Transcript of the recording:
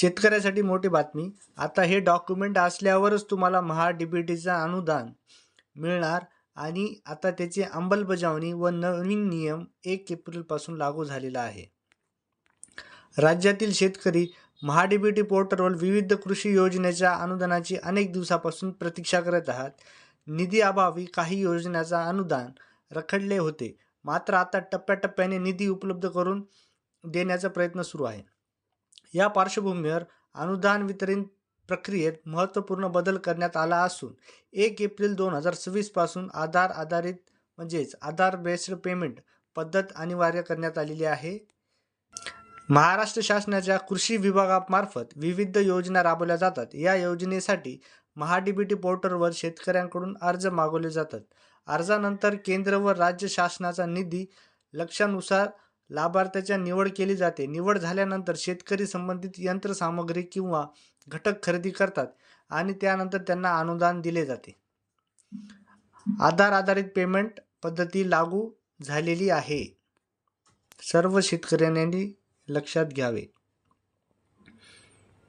शेतकऱ्यासाठी मोठी बातमी. आता हे डॉक्युमेंट असल्यावरच तुम्हाला महा-डी-बी-टीचं अनुदान मिळणार आणि आता त्याची अंमलबजावणी व नवीन नियम 1 एप्रिलपासून लागू झालेला आहे. राज्यातील शेतकरी महा-डी-बी-टी पोर्टलवर विविध कृषी योजनेच्या अनुदानाची अनेक दिवसापासून प्रतीक्षा करत आहात. निधी अभावी काही योजनेचा अनुदान रखडले होते, मात्र आता टप्प्याटप्प्याने निधी उपलब्ध करून देण्याचा प्रयत्न सुरू आहे. या पार्श्वभूमीवर अनुदान वितरण प्रक्रियेत महत्त्वपूर्ण बदल करण्यात आला असून 1 एप्रिल 2026 पासून आधार आधारित म्हणजेच आधार बेस्ड पेमेंट पद्धत अनिवार्य करण्यात आलेली आहे. महाराष्ट्र शासनाच्या कृषी विभागामार्फत विविध योजना राबवल्या जातात. या योजनेसाठी महा-डी-बी-टी पोर्टलवर शेतकऱ्यांकडून अर्ज मागवले जातात. अर्जानंतर केंद्र व राज्य शासनाचा निधी लक्ष्यानुसार लाभार्थ्याची निवड केली जाते. निवड झाल्यानंतर शेतकरी संबंधित यंत्रसामग्री किंवा घटक खरेदी करतात आणि त्यानंतर त्यांना अनुदान दिले जाते. आधार आधारित पेमेंट पद्धती लागू झालेली आहे. सर्व शेतकऱ्यांनी लक्षात घ्यावे.